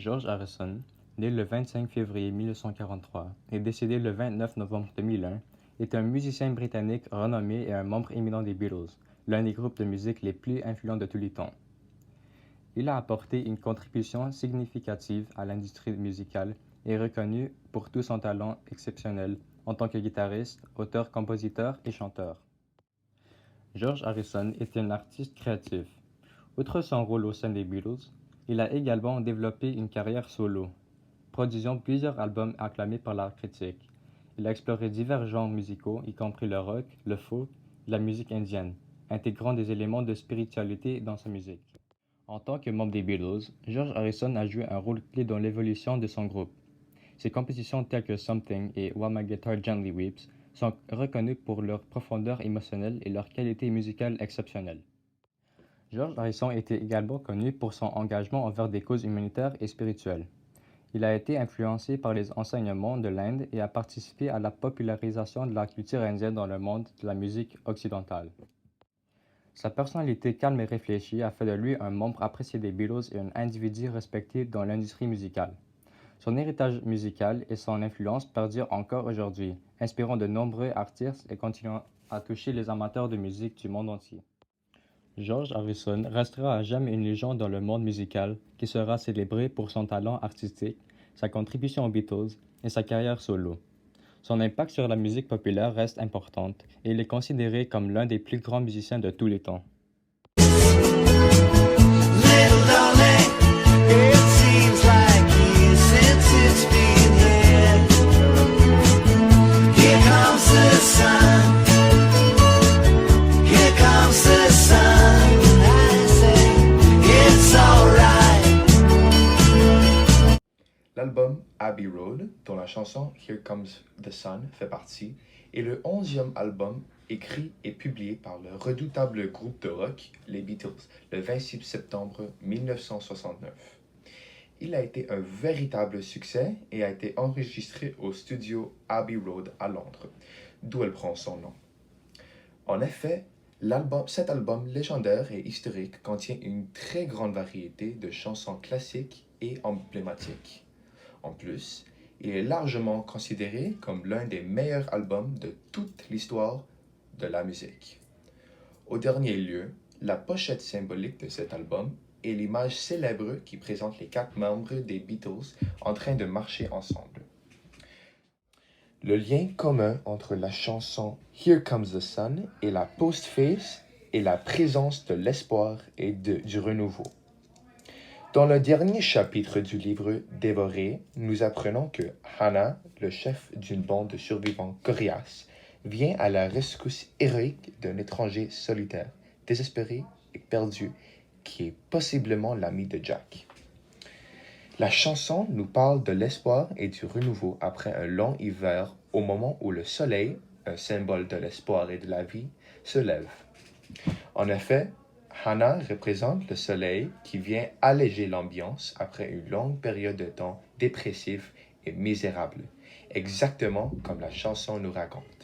George Harrison, né le 25 février 1943 et décédé le 29 novembre 2001, est un musicien britannique renommé et un membre éminent des Beatles, l'un des groupes de musique les plus influents de tous les temps. Il a apporté une contribution significative à l'industrie musicale et est reconnu pour tout son talent exceptionnel en tant que guitariste, auteur, compositeur et chanteur. George Harrison était un artiste créatif. Outre son rôle au sein des Beatles, il a également développé une carrière solo, produisant plusieurs albums acclamés par la critique. Il a exploré divers genres musicaux, y compris le rock, le folk et la musique indienne, intégrant des éléments de spiritualité dans sa musique. En tant que membre des Beatles, George Harrison a joué un rôle clé dans l'évolution de son groupe. Ses compositions telles que Something et While My Guitar Gently Weeps sont reconnues pour leur profondeur émotionnelle et leur qualité musicale exceptionnelle. George Harrison était également connu pour son engagement envers des causes humanitaires et spirituelles. Il a été influencé par les enseignements de l'Inde et a participé à la popularisation de la culture indienne dans le monde de la musique occidentale. Sa personnalité calme et réfléchie a fait de lui un membre apprécié des Beatles et un individu respecté dans l'industrie musicale. Son héritage musical et son influence perdurent encore aujourd'hui, inspirant de nombreux artistes et continuant à toucher les amateurs de musique du monde entier. George Harrison restera à jamais une légende dans le monde musical qui sera célébré pour son talent artistique, sa contribution aux Beatles et sa carrière solo. Son impact sur la musique populaire reste importante et il est considéré comme l'un des plus grands musiciens de tous les temps. L'album Abbey Road, dont la chanson Here Comes the Sun fait partie, est le 11e album écrit et publié par le redoutable groupe de rock, les Beatles, le 26 septembre 1969. Il a été un véritable succès et a été enregistré au studio Abbey Road à Londres, d'où elle prend son nom. En effet, cet album légendaire et historique contient une très grande variété de chansons classiques et emblématiques. En plus, il est largement considéré comme l'un des meilleurs albums de toute l'histoire de la musique. Au dernier lieu, la pochette symbolique de cet album est l'image célèbre qui présente les 4 membres des Beatles en train de marcher ensemble. Le lien commun entre la chanson Here Comes the Sun et la postface est la présence de l'espoir et du renouveau. Dans le dernier chapitre du livre Dévoré, nous apprenons que Hannah, le chef d'une bande de survivants coriaces, vient à la rescousse héroïque d'un étranger solitaire, désespéré et perdu, qui est possiblement l'ami de Jack. La chanson nous parle de l'espoir et du renouveau après un long hiver, au moment où le soleil, un symbole de l'espoir et de la vie, se lève. En effet, Hannah représente le soleil qui vient alléger l'ambiance après une longue période de temps dépressif et misérable, exactement comme la chanson nous raconte.